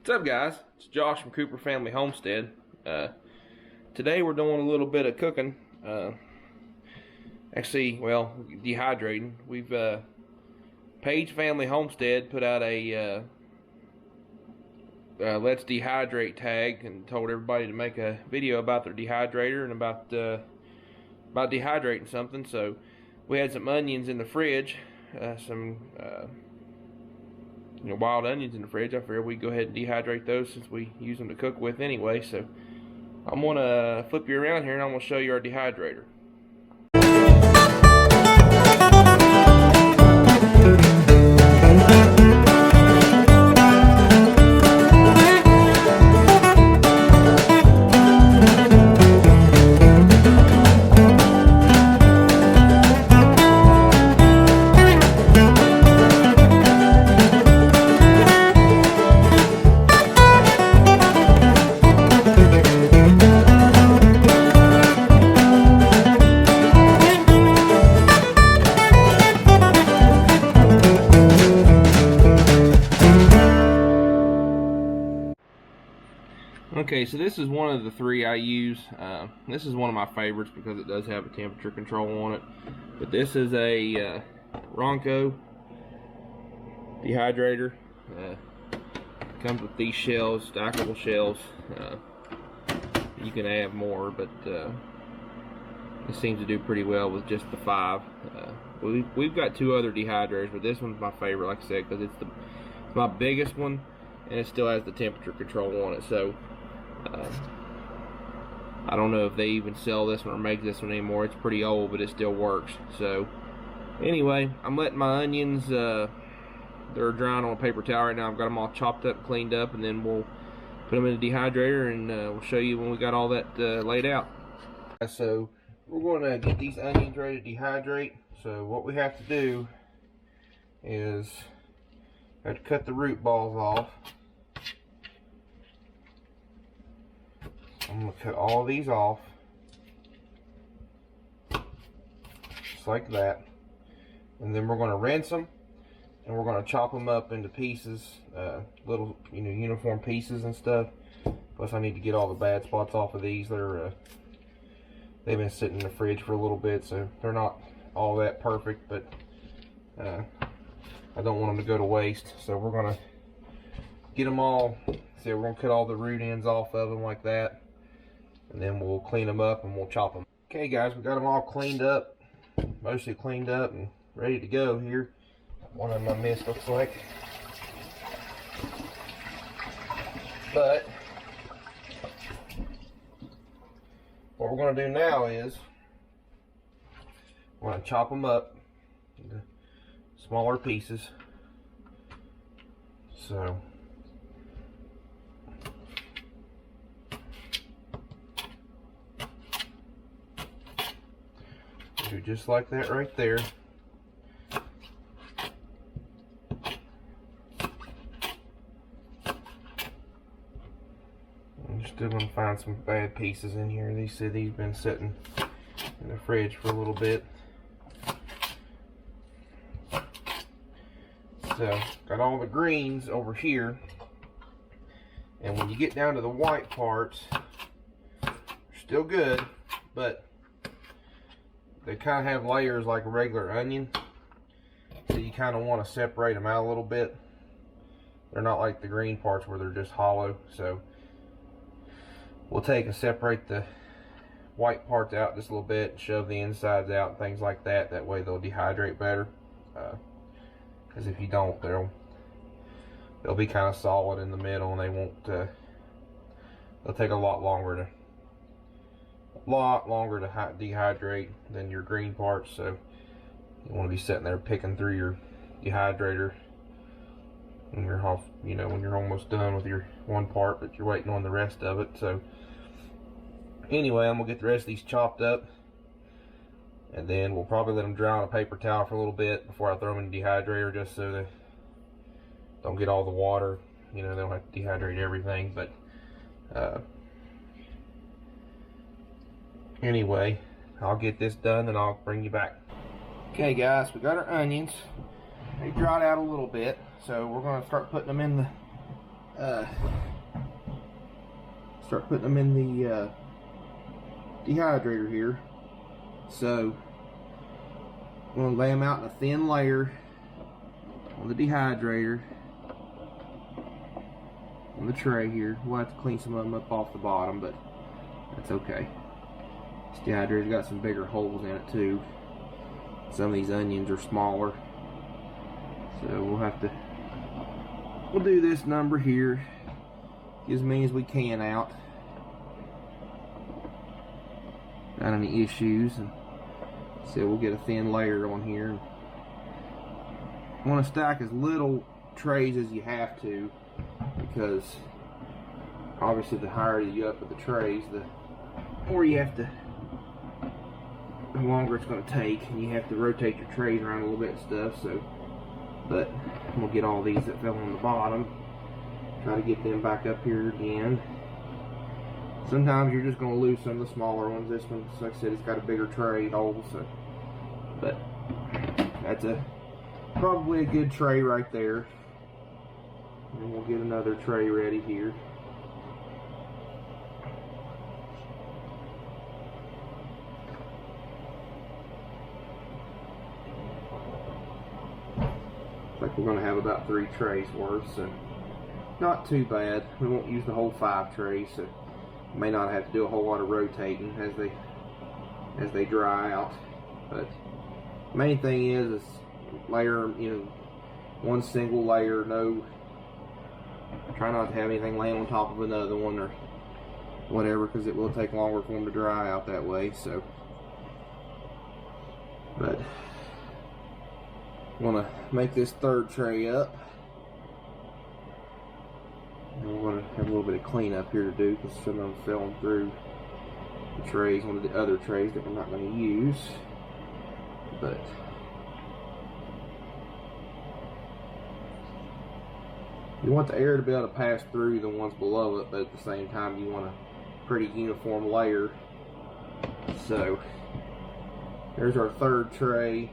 What's up, guys? It's Josh from Paige Family Homestead. Today we're doing a little bit of cooking. Dehydrating. We've Paige Family Homestead put out a Let's Dehydrate tag and told everybody to make a video about their dehydrator and about dehydrating something. So we had some onions in the fridge, some wild onions in the fridge. I figured we'd go ahead and dehydrate those since we use them to cook with anyway. So I'm gonna flip you around here and I'm gonna show you our dehydrator. Okay, so this is one of the three I use. This is one of my favorites because it does have a temperature control on it. But this is a Ronco dehydrator. Comes with these shells, stackable shells. You can add more, but it seems to do pretty well with just the 5. We've got 2 other dehydrators, but this one's my favorite, like I said, because it's my biggest one, and it still has the temperature control on it. So I don't know if they even sell this one or make this one anymore. It's pretty old, but it still works. So anyway, I'm letting my onions, they're drying on a paper towel right now. I've got them all chopped up, cleaned up, and then we'll put them in the dehydrator, and we'll show you when we got all that laid out. So we're going to get these onions ready to dehydrate. So what we have to do is have to cut the root balls off. I'm going to cut all these off, just like that, and then we're going to rinse them, and we're going to chop them up into pieces, little, uniform pieces and stuff. Plus I need to get all the bad spots off of these. They've been sitting in the fridge for a little bit, so they're not all that perfect, but I don't want them to go to waste. So we're going to get them all, we're going to cut all the root ends off of them like that. And then we'll clean them up and we'll chop them. Okay, guys, we got them all cleaned up, mostly cleaned up and ready to go here. One of them I missed, looks like. But what we're going to do now is we're going to chop them up into smaller pieces. So do just like that right there. I'm still going to find some bad pieces in here. These have been sitting in the fridge for a little bit. So got all the greens over here, and when you get down to the white parts, they're still good, but they kind of have layers like a regular onion, so you kind of want to separate them out a little bit. They're not like the green parts where they're just hollow. So we'll separate the white parts out just a little bit, shove the insides out and things like that. That way they'll dehydrate better. Because if you don't, they'll be kind of solid in the middle, and they won't. They'll take a lot longer to dehydrate than your green parts. So you want to be sitting there picking through your dehydrator when you're when you're almost done with your one part, but you're waiting on the rest of it. So anyway, I'm gonna get the rest of these chopped up, and then we'll probably let them dry on a paper towel for a little bit before I throw them in the dehydrator, just so they don't get all the water. They don't have to dehydrate everything, but anyway, I'll get this done and I'll bring you back. Okay, guys, we got our onions. They dried out a little bit, so we're going to start putting them in the start putting them in the dehydrator here. So I'm going to lay them out in a thin layer on the dehydrator on the tray here. We'll have to clean some of them up off the bottom, but that's okay. This dehydrator's got some bigger holes in it too. Some of these onions are smaller, so we'll do this number here, get as many as we can out. Not any issues, and so we'll get a thin layer on here. You want to stack as little trays as you have to, because obviously the higher you up with the trays, the more you have to, the longer it's going to take, and you have to rotate your trays around a little bit and stuff. So, but we'll get all these that fell on the bottom, try to get them back up here again. Sometimes you're just going to lose some of the smaller ones. This one, like I said, it's got a bigger tray hole, so, but that's probably a good tray right there. And we'll get another tray ready here. Like we're going to have about 3 trays worth, so not too bad. We won't use the whole 5 trays, so may not have to do a whole lot of rotating as they dry out. But main thing is layer, one single layer. No, try not to have anything laying on top of another one or whatever, because it will take longer for them to dry out that way. So, but want to make this 3rd tray up. And we're going to have a little bit of cleanup here to do, because some of them fell through the trays, one of the other trays that we're not going to use. But you want the air to be able to pass through the ones below it, but at the same time you want a pretty uniform layer. So there's our 3rd tray.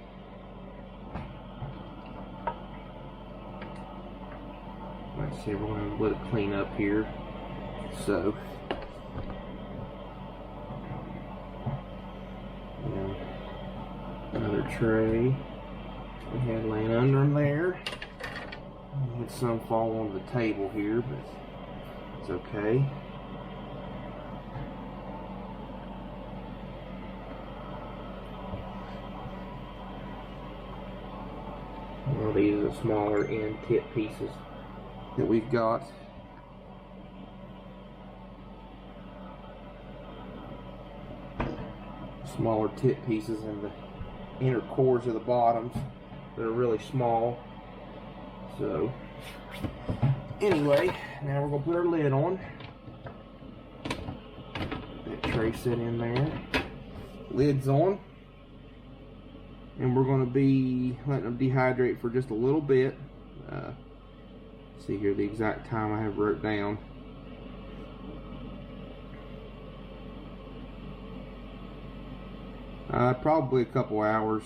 Let's see, we're going to let it clean up here. So, another tray we had laying under them there. We had some fall on the table here, but it's okay. Well, these are the smaller end tip pieces that we've got. Smaller tip pieces in the inner cores of the bottoms that are really small. So anyway, now we're going to put our lid on. That tray set in there. Lid's on. And we're going to be letting them dehydrate for just a little bit. See here the exact time I have wrote down. Probably a couple hours.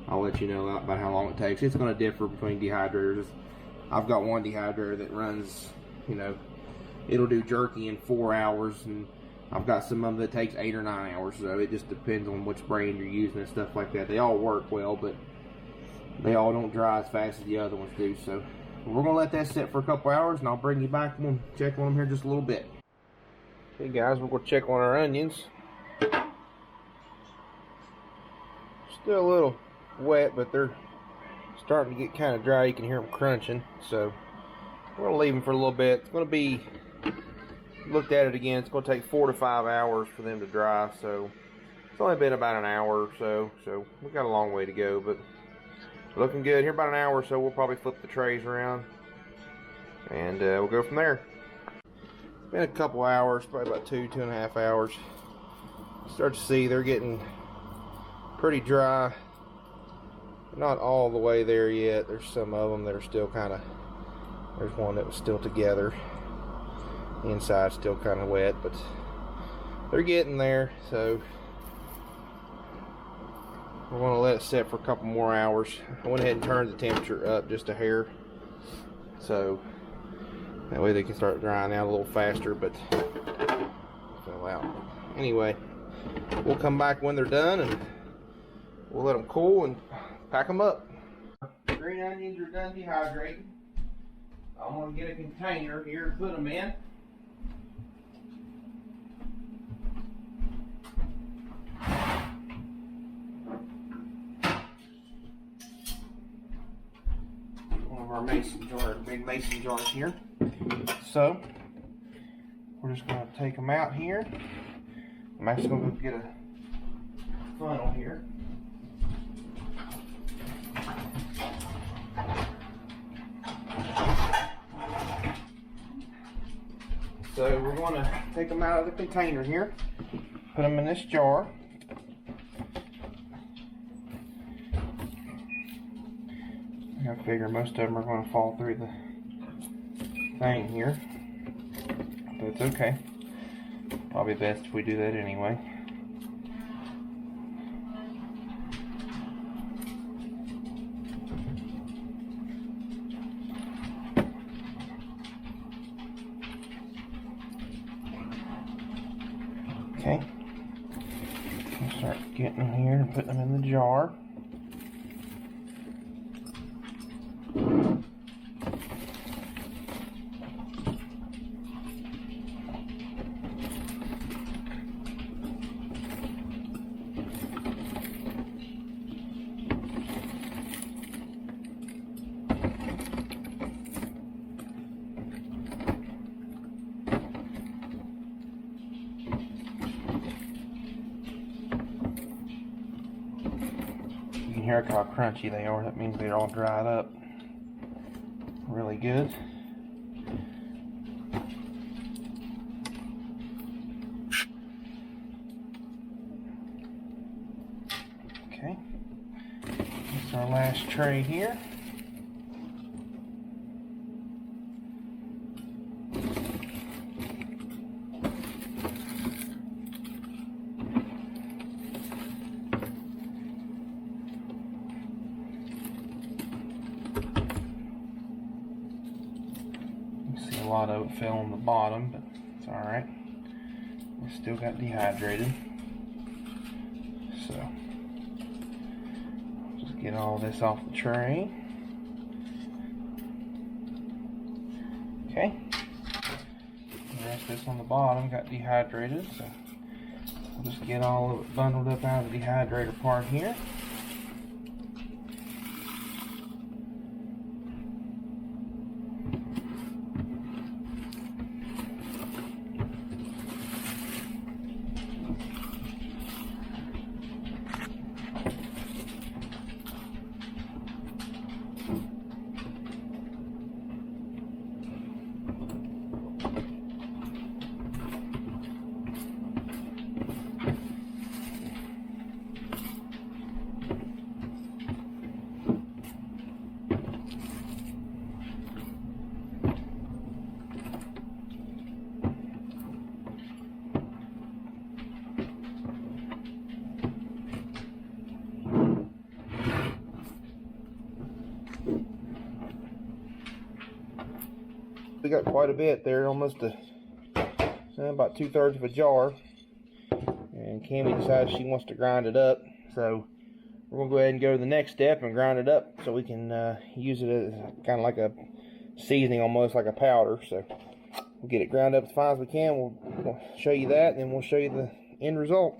I'll let you know about how long it takes. It's going to differ between dehydrators. I've got one dehydrator that runs, it'll do jerky in 4 hours, and I've got some of them that takes 8 or 9 hours. So it just depends on which brand you're using and stuff like that. They all work well, but they all don't dry as fast as the other ones do. So we're going to let that sit for a couple hours, and I'll bring you back and we'll check on them here just a little bit. Okay guys, we're going to check on our onions. Still a little wet, but they're starting to get kind of dry. You can hear them crunching. So we're going to leave them for a little bit. It's going to be, looked at it again, it's going to take 4 to 5 hours for them to dry. So it's only been about an hour or so. So we've got a long way to go, but looking good. Here about an hour or so, we'll probably flip the trays around, and we'll go from there. It's been a couple hours, probably about 2.5 hours. Start to see they're getting pretty dry. Not all the way there yet. There's some of them that are still kind of, there's one that was still together. The inside's still kind of wet, but they're getting there. So we're going to let it set for a couple more hours. I went ahead and turned the temperature up just a hair. So That way they can start drying out a little faster, but fell out. Anyway, we'll come back when they're done and we'll let them cool and pack them up. Green onions are done dehydrating. I'm going to get a container here to put them in. One of our mason jars, big mason jars here. So we're just going to take them out here. I'm actually going to get a funnel here. So we're going to take them out of the container here, put them in this jar. I figure most of them are going to fall through the thing here, but it's okay. Probably best if we do that anyway. Okay, we'll start getting them here and putting them in the jar. You can hear how crunchy they are. That means they're all dried up really good. Okay, this is our last tray here. A lot of it fell on the bottom, but it's alright. We still got dehydrated. So, just get all this off the tray. Okay. The rest of this on the bottom got dehydrated, so we'll just get all of it bundled up out of the dehydrator part here. We got quite a bit there, almost about 2/3 of a jar. And Cammie decides she wants to grind it up, so we're gonna go ahead and go to the next step and grind it up so we can use it as kind of like a seasoning, almost like a powder. So we'll get it ground up as fine as we can. We'll show you that, and then we'll show you the end result.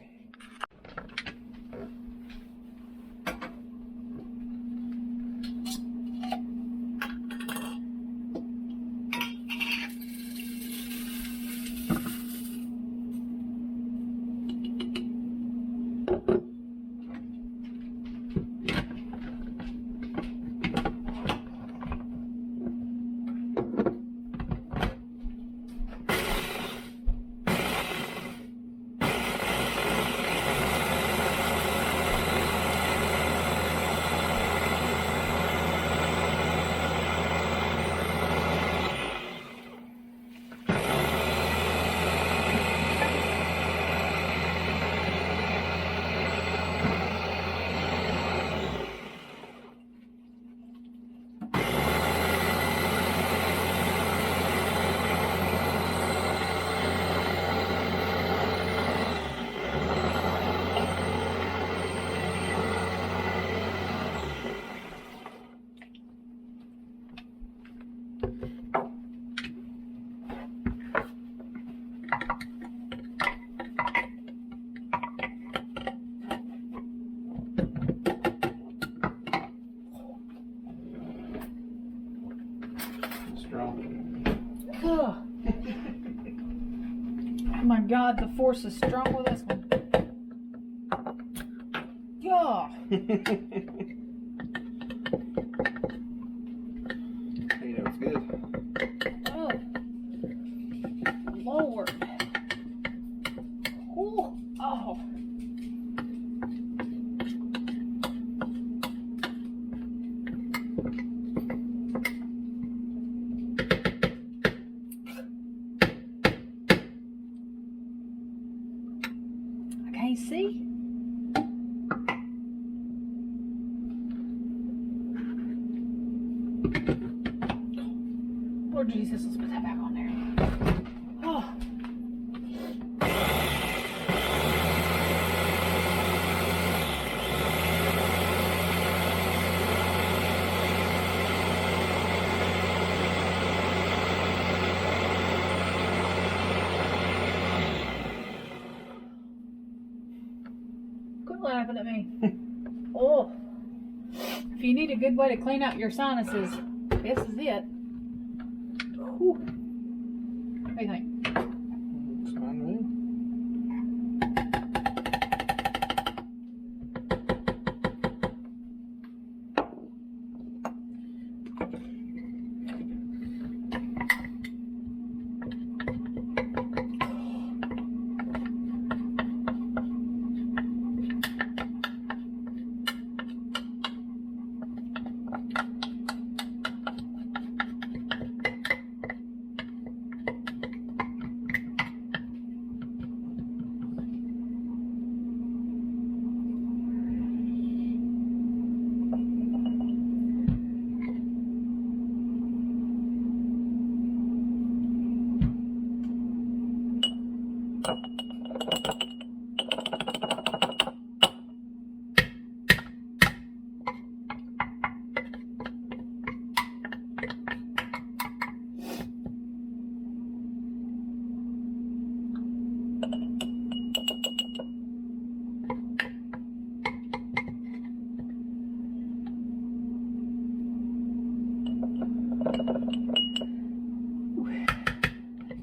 Oh my God, the force is strong with this one. Yeah. You know it's good. Oh, Lord. Ooh. Oh. I can't see. Lord Jesus, let's put that back on there. Oh. Quit laughing at me. Oh. If you need a good way to clean out your sinuses, this is it. Whew. What do you think? Looks fine to me.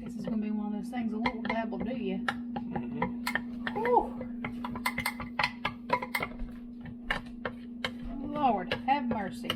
This is going to be one of those things a little dab will do you. Whew. Lord, have mercy.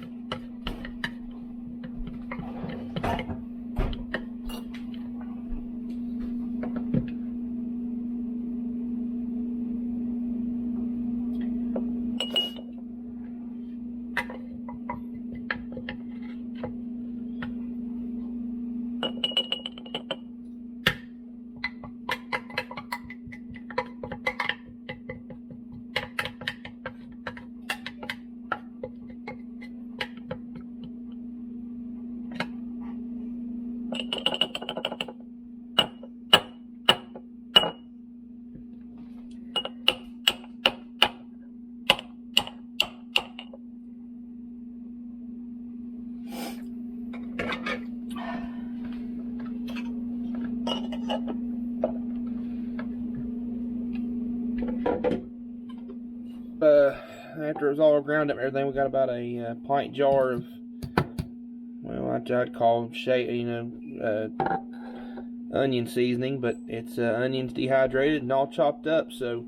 After it was all ground up and everything, we got about a pint jar of, well, I'd call onion seasoning, but it's onions dehydrated and all chopped up. So,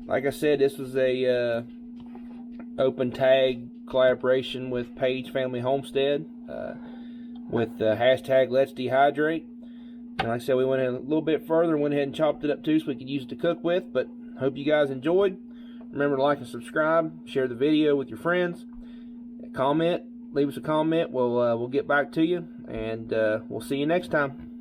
like I said, this was a open tag collaboration with Paige Family Homestead with hashtag Let's Dehydrate. And like I said, we went a little bit further and went ahead and chopped it up too so we could use it to cook with. But hope you guys enjoyed. Remember to like and subscribe, share the video with your friends, comment, leave us a comment. We'll get back to you, and we'll see you next time.